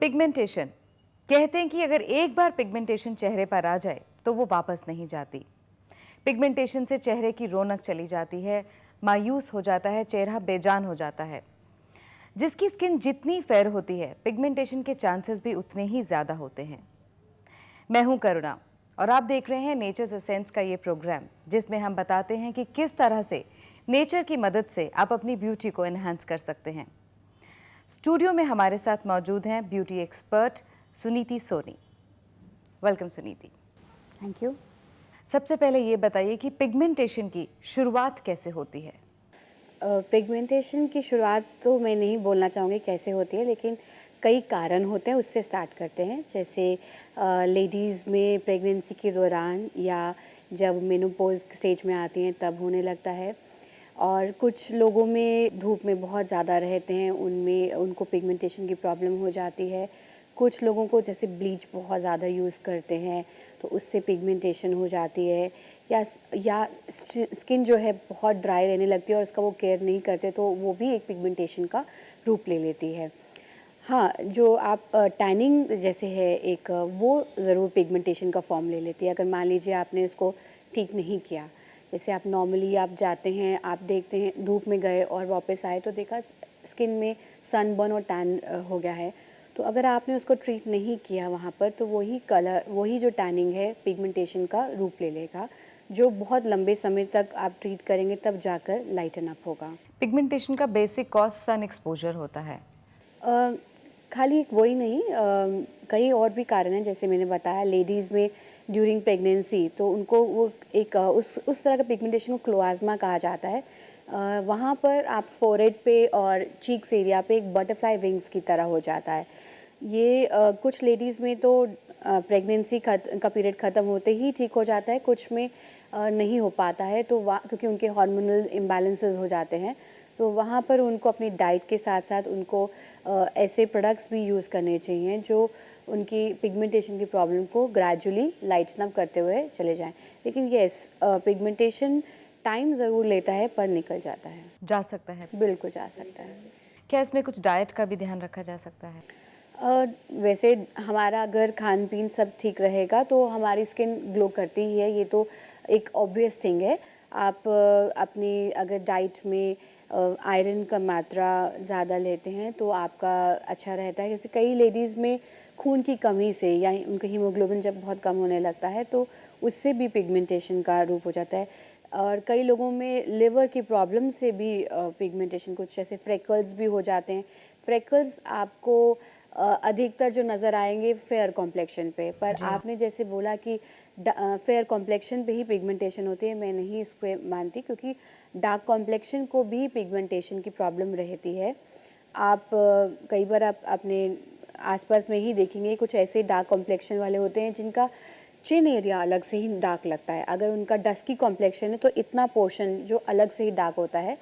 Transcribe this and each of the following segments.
Pigmentation, कहते हैं कि अगर एक बार पिगमेंटेशन चेहरे पर आ जाए तो वो वापस नहीं जाती। पिगमेंटेशन से चेहरे की रौनक चली जाती है, मायूस हो जाता है, चेहरा बेजान हो जाता है। जिसकी स्किन जितनी फेयर होती है, पिगमेंटेशन के चांसेस भी उतने ही ज़्यादा होते हैं। मैं हूं करुणा और आप देख रहे हैं नेचर्स एसेंस का ये प्रोग्राम, जिसमें हम बताते हैं कि किस तरह से नेचर की मदद से आप अपनी ब्यूटी को एनहांस कर सकते हैं। स्टूडियो में हमारे साथ मौजूद हैं beauty expert Suniti Soni. Welcome Suniti. Thank you. सबसे पहले ये बताइए कि पिगमेंटेशन की शुरुआत कैसे होती है? पिगमेंटेशन की शुरुआत तो मैं नहीं बोलना चाहूँगी कैसे होती है, लेकिन कई कारण होते हैं, उससे स्टार्ट करते हैं। जैसे लेडीज़ में प्रेगनेंसी के दौरान या जब मेनोपॉज स्टेज में आती हैं तब होने लगता है। और कुछ लोगों में धूप में बहुत ज़्यादा रहते हैं, उनमें उनको पिगमेंटेशन की प्रॉब्लम हो जाती है। कुछ लोगों को जैसे ब्लीच बहुत ज़्यादा यूज़ करते हैं तो उससे पिगमेंटेशन हो जाती है, या स्किन जो है बहुत ड्राई रहने लगती है और उसका वो केयर नहीं करते तो वो भी एक पिगमेंटेशन का रूप ले लेती है। हाँ, जो आप टैनिंग जैसे है एक, वो ज़रूर पिगमेंटेशन का फॉर्म ले लेती है। अगर मान लीजिए आपने उसको ठीक नहीं किया, जैसे आप नॉर्मली आप जाते हैं, आप देखते हैं धूप में गए और वापस आए तो देखा स्किन में सनबर्न और टैन हो गया है, तो अगर आपने उसको ट्रीट नहीं किया वहाँ पर तो वही कलर, वही जो टैनिंग है पिगमेंटेशन का रूप ले लेगा, जो बहुत लंबे समय तक आप ट्रीट करेंगे तब जाकर लाइटन अप होगा। पिगमेंटेशन का बेसिक कॉज सन एक्सपोजर होता है। खाली एक वही नहीं, कई और भी कारण हैं। जैसे मैंने बताया लेडीज़ में ड्यूरिंग प्रेगनेंसी तो उनको वो एक उस तरह का पिगमेंटेशन को क्लोआज़मा कहा जाता है। वहाँ पर आप फोरहेड पे और चीक्स एरिया पे एक बटरफ्लाई विंग्स की तरह हो जाता है। ये कुछ लेडीज़ में तो प्रेगनेंसी का पीरियड ख़त्म होते ही ठीक हो जाता है, कुछ में नहीं हो पाता है, तो क्योंकि उनके हार्मोनल इम्बैलेंसेस हो जाते हैं, तो वहाँ पर उनको अपनी डाइट के साथ साथ उनको ऐसे प्रोडक्ट्स भी यूज़ करने चाहिए जो उनकी पिगमेंटेशन की प्रॉब्लम को ग्रेजुअली लाइटन अप करते हुए चले जाएं। लेकिन येस, पिगमेंटेशन टाइम ज़रूर लेता है पर निकल जाता है। जा सकता है। बिल्कुल जा सकता है। क्या इसमें कुछ डाइट का भी ध्यान रखा जा सकता है? वैसे हमारा अगर खान पीन सब ठीक रहेगा तो हमारी स्किन ग्लो करती ही है, ये तो एक ऑब्वियस थिंग है। आप अपनी अगर डाइट में आयरन का मात्रा ज़्यादा लेते हैं तो आपका अच्छा रहता है। जैसे कई लेडीज़ में खून की कमी से या उनका हीमोग्लोबिन जब बहुत कम होने लगता है तो उससे भी पिगमेंटेशन का रूप हो जाता है। और कई लोगों में लिवर की प्रॉब्लम से भी पिगमेंटेशन, कुछ जैसे फ्रेकल्स भी हो जाते हैं। फ्रेकल्स आपको अधिकतर जो नज़र आएंगे फेयर कॉम्प्लेक्शन पे, पर आपने जैसे बोला कि फेयर कॉम्प्लेक्शन पे ही पिगमेंटेशन होती है, मैं नहीं इस पे मानती, क्योंकि डार्क कॉम्प्लेक्शन को भी पिगमेंटेशन की प्रॉब्लम रहती है। आप कई बार आप अपने आसपास में ही देखेंगे कुछ ऐसे डार्क कॉम्प्लेक्शन वाले होते हैं जिनका चिन एरिया अलग से ही डार्क लगता है। अगर उनका डस्की कॉम्प्लेक्शन है तो इतना पोर्शन जो अलग से ही डार्क होता है,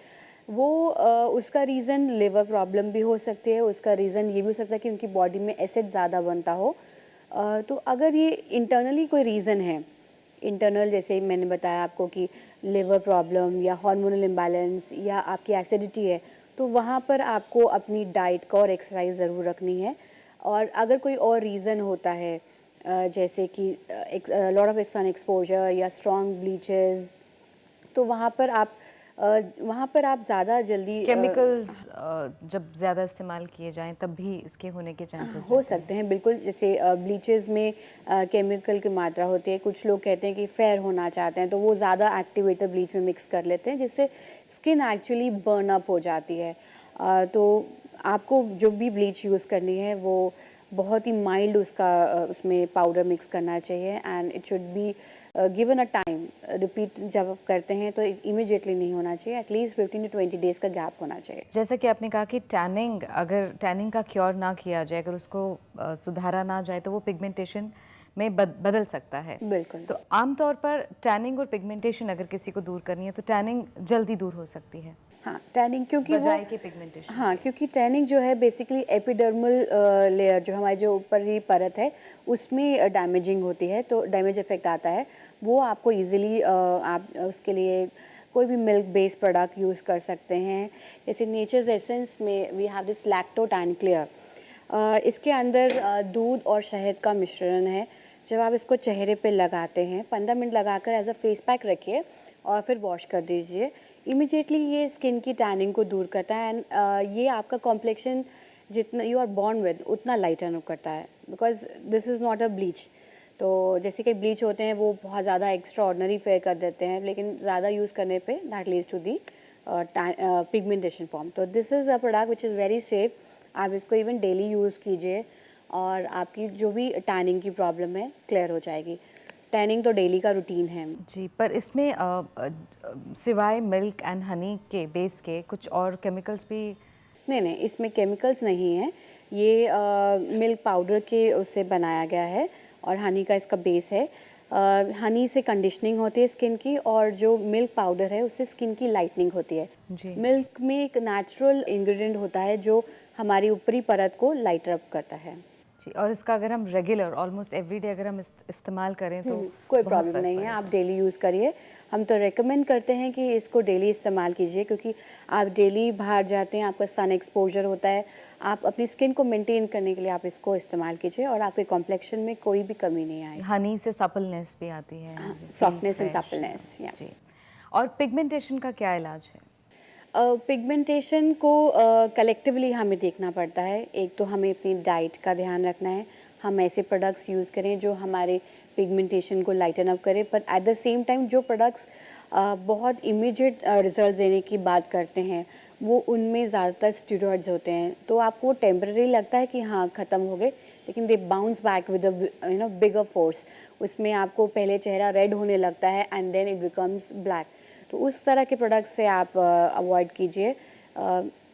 वो उसका रीज़न लिवर प्रॉब्लम भी हो सकती है। उसका रीज़न ये भी हो सकता है कि उनकी बॉडी में एसिड ज़्यादा बनता हो। तो अगर ये इंटरनली कोई रीज़न है, इंटरनल जैसे मैंने बताया आपको कि लिवर प्रॉब्लम या हार्मोनल इम्बैलेंस या आपकी एसिडिटी है, तो वहाँ पर आपको अपनी डाइट का और एक्सरसाइज ज़रूर रखनी है। और अगर कोई और रीज़न होता है, जैसे कि लॉट ऑफ सन एक्सपोजर या स्ट्रॉन्ग ब्लीचेस, तो वहाँ पर आप ज़्यादा जल्दी केमिकल्स जब ज़्यादा इस्तेमाल किए जाएं तब भी इसके होने के चांसेस हो सकते हैं। बिल्कुल, जैसे ब्लीचेस में केमिकल की मात्रा होती है। कुछ लोग कहते हैं कि फेयर होना चाहते हैं तो वो ज़्यादा एक्टिवेटर ब्लीच में मिक्स कर लेते हैं, जिससे स्किन एक्चुअली बर्न अप हो जाती है। तो आपको जो भी ब्लीच यूज़ करनी है वो बहुत ही माइल्ड उसमें पाउडर मिक्स करना चाहिए, and it should be given a time. Repeat जब आप करते हैं तो इमीडिएटली नहीं होना चाहिए, एटलीस्ट 15 to 20 डेज़ का गैप होना चाहिए। जैसा कि आपने कहा कि टैनिंग, अगर टैनिंग का क्योर ना किया जाए, अगर उसको सुधारा ना जाए तो वो पिगमेंटेशन में बदल सकता है। बिल्कुल। तो आमतौर पर टैनिंग और पिगमेंटेशन अगर किसी को दूर करनी है तो टैनिंग जल्दी दूर हो सकती है। हाँ, टैनिंग, क्योंकि बजाय के पिगमेंटेशन। हाँ, क्योंकि टैनिंग जो है बेसिकली एपिडर्मल लेयर, जो हमारे जो ऊपर ही परत है उसमें डैमेजिंग होती है, तो डैमेज इफेक्ट आता है। वो आपको इजीली आप उसके लिए कोई भी मिल्क बेस्ड प्रोडक्ट यूज़ कर सकते हैं। जैसे नेचर्स एसेंस में we have this lacto tan clear, इसके अंदर दूध और शहद का मिश्रण है। जब आप इसको चेहरे पे लगाते हैं 15 मिनट लगाकर एज अ फेस पैक रखिए और फिर वॉश कर दीजिए। इमीडिएटली ये स्किन की टैनिंग को दूर करता है एंड ये आपका कॉम्प्लेक्शन जितना यू आर बॉर्न विद उतना लाइटन अप करता है, because this is not a bleach. तो जैसे कि ब्लीच होते हैं वो बहुत ज़्यादा एक्स्ट्रा ऑर्डनरी फेयर कर देते हैं, लेकिन ज़्यादा यूज़ करने पे that leads to the pigmentation form. तो this is a product which is very safe. आप इसको इवन डेली यूज़ कीजिए और आपकी जो भी टैनिंग की प्रॉब्लम है क्लियर हो जाएगी। टैनिंग तो डेली का रूटीन है। जी, पर इसमें सिवाय मिल्क एंड हनी के बेस के कुछ और केमिकल्स भी? नहीं, इसमें केमिकल्स नहीं है। ये मिल्क पाउडर के उससे बनाया गया है और हनी का इसका बेस है। हनी से कंडीशनिंग होती है स्किन की और जो मिल्क पाउडर है उससे स्किन की लाइटनिंग होती है। जी। मिल्क में एक नेचुरल इंग्रेडिएंट होता है जो हमारी ऊपरी परत को लाइटर अप करता है। जी, और इसका अगर हम रेगुलर ऑलमोस्ट एवरीडे अगर हम इस्तेमाल करें तो कोई बहुत प्रॉब्लम फ़र्क नहीं है, पड़ेगा। आप डेली यूज़ करिए। हम तो रेकमेंड करते हैं कि इसको डेली इस्तेमाल कीजिए, क्योंकि आप डेली बाहर जाते हैं, आपका सन एक्सपोजर होता है। आप अपनी स्किन को मेंटेन करने के लिए आप इसको इस्तेमाल कीजिए और आपके कॉम्प्लेक्शन में कोई भी कमी नहीं आएगी। हनी से सपलनेस भी आती है, सॉफ्टनेस एंड फ्रेश। सप्पलनेस, या जी, और पिगमेंटेशन का क्या इलाज है? पिगमेंटेशन को कलेक्टिवली हमें देखना पड़ता है। एक तो हमें अपनी डाइट का ध्यान रखना है, हम ऐसे प्रोडक्ट्स यूज़ करें जो हमारे पिगमेंटेशन को लाइटन अप करें, पर एट द सेम टाइम जो प्रोडक्ट्स बहुत इमीडिएट रिजल्ट देने की बात करते हैं वो उनमें ज़्यादातर स्टेरॉइड्स होते हैं। तो आपको टेम्परेरी लगता है कि हाँ ख़त्म हो गए, लेकिन they bounce back with a bigger force. उसमें आपको पहले चेहरा रेड होने लगता है and then it becomes black. तो उस तरह के प्रोडक्ट से आप अवॉइड कीजिए।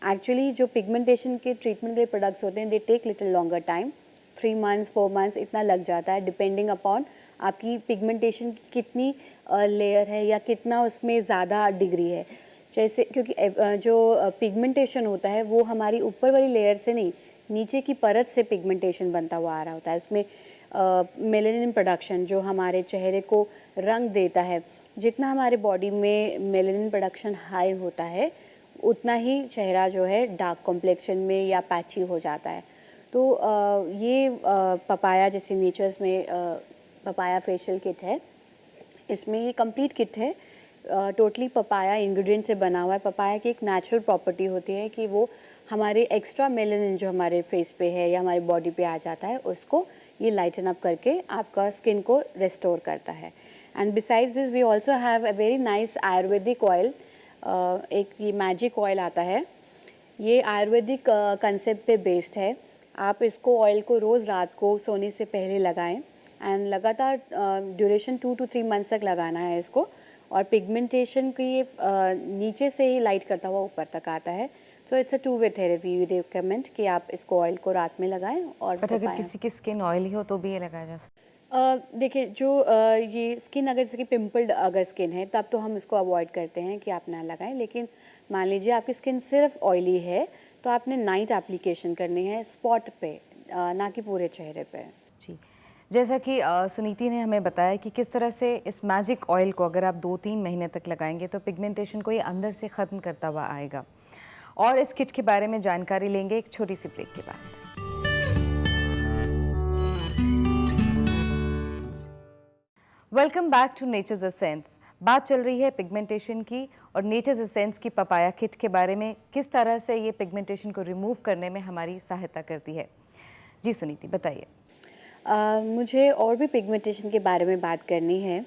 एक्चुअली जो पिगमेंटेशन के ट्रीटमेंट के प्रोडक्ट्स होते हैं they take little longer time, 3 months 4 months इतना लग जाता है, डिपेंडिंग अपॉन आपकी पिगमेंटेशन की कितनी लेयर है या कितना उसमें ज़्यादा डिग्री है। जैसे क्योंकि जो पिगमेंटेशन होता है वो हमारी ऊपर वाली लेयर से नहीं, नीचे की परत से पिगमेंटेशन बनता हुआ आ रहा होता है। उसमें मेलानिन प्रोडक्शन जो हमारे चेहरे को रंग देता है, जितना हमारे बॉडी में मेलानिन प्रोडक्शन हाई होता है उतना ही चेहरा जो है डार्क कॉम्प्लेक्शन में या पैची हो जाता है। तो ये पपाया जैसे नेचर्स में पपाया फेशियल किट है, इसमें ये कंप्लीट किट है, टोटली पपाया इंग्रेडिएंट से बना हुआ है। पपाया की एक नेचुरल प्रॉपर्टी होती है कि वो हमारे एक्स्ट्रा मेलानिन जो हमारे फेस पे है या हमारी बॉडी पे आ जाता है उसको ये लाइटन अप करके आपका स्किन को रिस्टोर करता है। And besides this we also have a very nice ayurvedic oil. एक ये मैजिक ऑयल आता है, ये आयुर्वेदिक कंसेप्ट पे बेस्ड है। आप इसको ऑयल को रोज़ रात को सोने से पहले लगाएं एंड लगातार ड्यूरेशन 2 to 3 मंथ्स तक लगाना है इसको। और पिगमेंटेशन की ये नीचे से ही लाइट करता हुआ ऊपर तक आता है। So it's a 2 way therapy. We recommend कि आप इसको ऑयल को रात में लगाएं और बट अगर पपाया। किसी की स्किन ऑयली हो तो भी ये लगाया जा सकता देखिए जो ये स्किन अगर जैसे कि पिम्पल्ड अगर स्किन है तब तो हम इसको अवॉइड करते हैं कि आप ना लगाएं, लेकिन मान लीजिए आपकी स्किन सिर्फ ऑयली है तो आपने नाइट एप्लीकेशन करनी है स्पॉट पे, ना कि पूरे चेहरे पे। है? जी, जैसा कि सुनीति ने हमें बताया कि किस तरह से इस मैजिक ऑयल को अगर आप 2-3 महीने तक लगाएंगे तो पिगमेंटेशन को ये अंदर से ख़त्म करता हुआ आएगा। और इस किट के बारे में जानकारी लेंगे एक छोटी सी ब्रेक के बाद। Welcome back to Nature's Essence. बात चल रही है पिगमेंटेशन की और नेचर्स एसेंस की पपाया किट के बारे में, किस तरह से ये पिगमेंटेशन को रिमूव करने में हमारी सहायता करती है। जी सुनीति, बताइए। मुझे और भी पिगमेंटेशन के बारे में बात करनी है।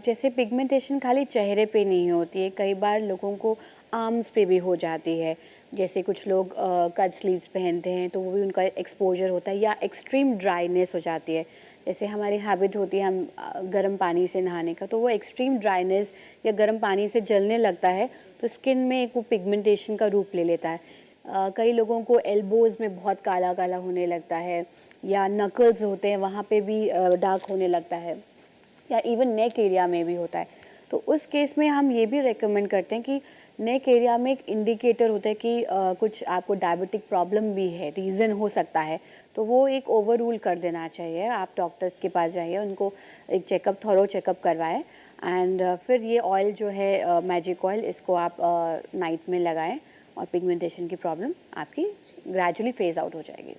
जैसे पिगमेंटेशन खाली चेहरे पे नहीं होती है, कई बार लोगों को आर्म्स पे भी हो जाती है। जैसे कुछ लोग कट स्लीव्स पहनते हैं तो वो भी उनका एक्सपोजर होता है, या एक्सट्रीम ड्राइनेस हो जाती है। जैसे हमारी हैबिट होती है हम गर्म पानी से नहाने का, तो वो एक्सट्रीम ड्राइनेस या गर्म पानी से जलने लगता है तो स्किन में एक वो पिगमेंटेशन का रूप ले लेता है। कई लोगों को एल्बोज़ में बहुत काला काला होने लगता है, या नकल्स होते हैं वहाँ पे भी डार्क होने लगता है, या इवन नेक एरिया में भी होता है। तो उस केस में हम ये भी रेकमेंड करते हैं कि नेक एरिया में एक इंडिकेटर होता है कि कुछ आपको डायबिटिक प्रॉब्लम भी है, रीज़न हो सकता है, तो वो एक ओवर रूल कर देना चाहिए। आप डॉक्टर्स के पास जाइए, उनको एक चेकअप, थॉरो चेकअप करवाएं एंड फिर ये ऑयल जो है मैजिक ऑयल, इसको आप नाइट में लगाएं और पिगमेंटेशन की प्रॉब्लम आपकी ग्रेजुअली फेज आउट हो जाएगी।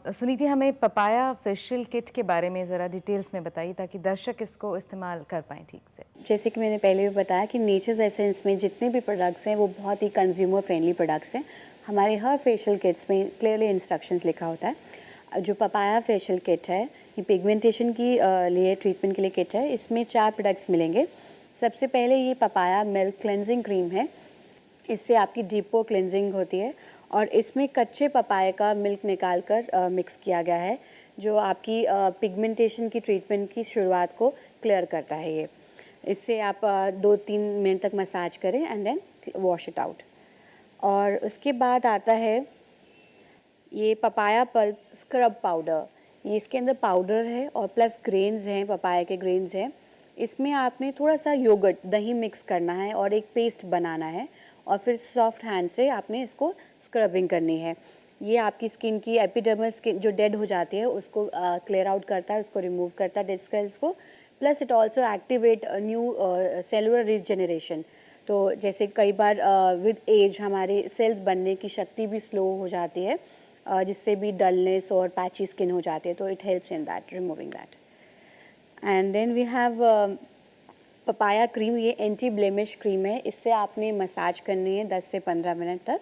सुनीति, हमें पपाया फेशियल किट के बारे में ज़रा डिटेल्स में बताइए ताकि दर्शक इसको इस्तेमाल कर पाएँ ठीक से। जैसे कि मैंने पहले भी बताया कि नेचर्स एसेंस में जितने भी प्रोडक्ट्स हैं वो बहुत ही कंज्यूमर फ्रेंडली प्रोडक्ट्स हैं। हमारे हर फेशियल किट्स में क्लियरली इंस्ट्रक्शंस लिखा होता है। जो पपाया फेशियल किट है ये पिगमेंटेशन की लिए ट्रीटमेंट के लिए किट है। इसमें 4 प्रोडक्ट्स मिलेंगे। सबसे पहले ये पपाया मिल्क क्लेंजिंग क्रीम है। इससे आपकी डीप पोर क्लेंजिंग होती है और इसमें कच्चे पपाए का मिल्क निकाल कर मिक्स किया गया है जो आपकी पिगमेंटेशन की ट्रीटमेंट की शुरुआत को क्लियर करता है। ये इससे आप 2-3 मिनट तक मसाज करें and then wash it out. और उसके बाद आता है ये पपाया पल्प स्क्रब पाउडर। ये इसके अंदर पाउडर है और प्लस ग्रेन्स हैं, पपाया के ग्रेन्स हैं। इसमें आपने थोड़ा सा योगर्ट दही मिक्स करना है और एक पेस्ट बनाना है और फिर सॉफ्ट हैंड से आपने इसको स्क्रबिंग करनी है। ये आपकी स्किन की एपिडर्मल स्किन जो डेड हो जाती है उसको क्लियर आउट करता है, उसको रिमूव करता है डेड सेल्स को। Plus it also activate new cellular regeneration. तो जैसे कई बार विद एज हमारे सेल्स बनने की शक्ति भी स्लो हो जाती है जिससे भी डलनेस और पैची स्किन हो जाती है, तो it helps in that, removing that. And then we have papaya cream. ये एंटी ब्लेमिश क्रीम है। इससे आपने मसाज करनी है 10 से 15 मिनट तक।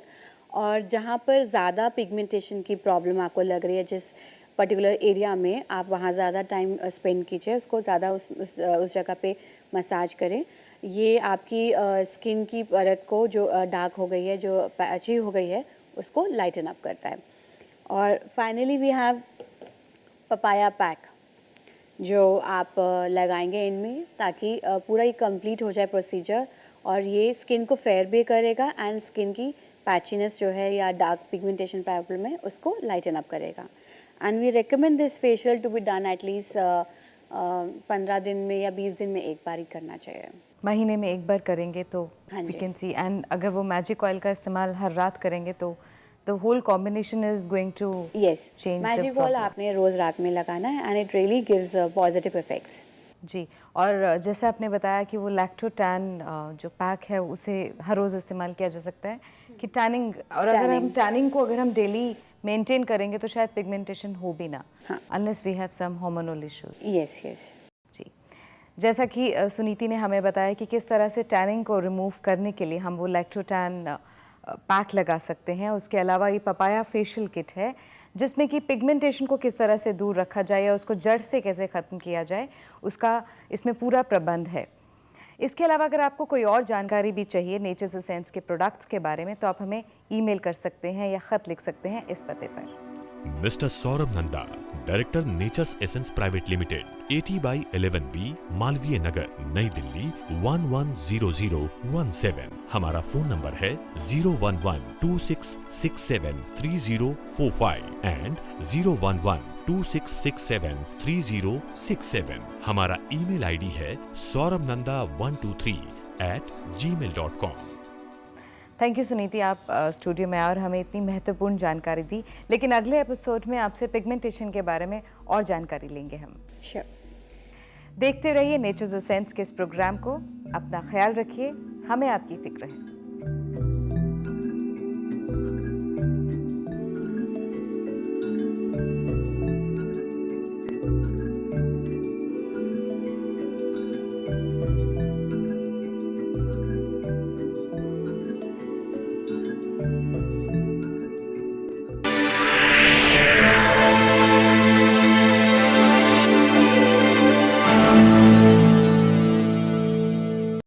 और जहाँ पर ज़्यादा पिगमेंटेशन की प्रॉब्लम आपको लग रही है, जिस पर्टिकुलर एरिया में, आप वहाँ ज़्यादा टाइम स्पेंड कीजिए, उसको ज़्यादा उस जगह पे मसाज करें। ये आपकी स्किन की परत को जो डार्क हो गई है, जो पैची हो गई है, उसको लाइटन अप करता है। और finally we have papaya pack जो आप लगाएंगे इनमें ताकि पूरा ही कंप्लीट हो जाए प्रोसीजर। और ये स्किन को फेयर भी करेगा एंड स्किन की पैचीनेस जो है या डार्क पिगमेंटेशन प्रॉब्लम है उसको लाइटन अप करेगा। And we recommend this facial to be done at least 15 दिन में या 20 दिन में एक बार ही करना चाहिए। महीने में एक बार करेंगे तो हाँ we ji. Can see. And अगर वो मैजिक ऑयल का इस्तेमाल हर रात करेंगे तो the whole combination is going to yes, change. Magic oil आपने रोज़ रात में लगाना है and it really gives positive effects. जी, और जैसे आपने बताया कि वो लैक्टोटैन जो पैक है उसे हर रोज़ इस्तेमाल किया जा सकता है कि टैनिंग, और अगर हम टैनिंग को अगर हम डेली मेंटेन करेंगे तो शायद पिगमेंटेशन हो भी ना, unless we have some hormonal issues. Yes yes जी, जैसा कि सुनीति ने हमें बताया कि किस तरह से टैनिंग को रिमूव करने के लिए हम वो लैक्टोटैन पैक लगा सकते हैं। उसके अलावा ये पपाया फेशियल किट है जिसमें कि पिगमेंटेशन को किस तरह से दूर रखा जाए या उसको जड़ से कैसे ख़त्म किया जाए, उसका इसमें पूरा प्रबंध है। इसके अलावा अगर आपको कोई और जानकारी भी चाहिए नेचर्स एसेंस के प्रोडक्ट्स के बारे में तो आप हमें ईमेल कर सकते हैं या ख़त लिख सकते हैं इस पते पर। Mister Saurabh Nanda, director Nature's Essence private limited, 80/11B, Malviya Nagar, नई दिल्ली 110017। हमारा फोन नंबर है 01126673045 एंड 01126673067। हमारा ईमेल आईडी है saurabhnanda123@gmail.com। थैंक यू सुनीति, आप स्टूडियो में आए और हमें इतनी महत्वपूर्ण जानकारी दी। लेकिन अगले एपिसोड में आपसे पिगमेंटेशन के बारे में और जानकारी लेंगे हम। श्योर। देखते रहिए नेचर्स एसेंस के इस प्रोग्राम को। अपना ख्याल रखिए, हमें आपकी फिक्र है।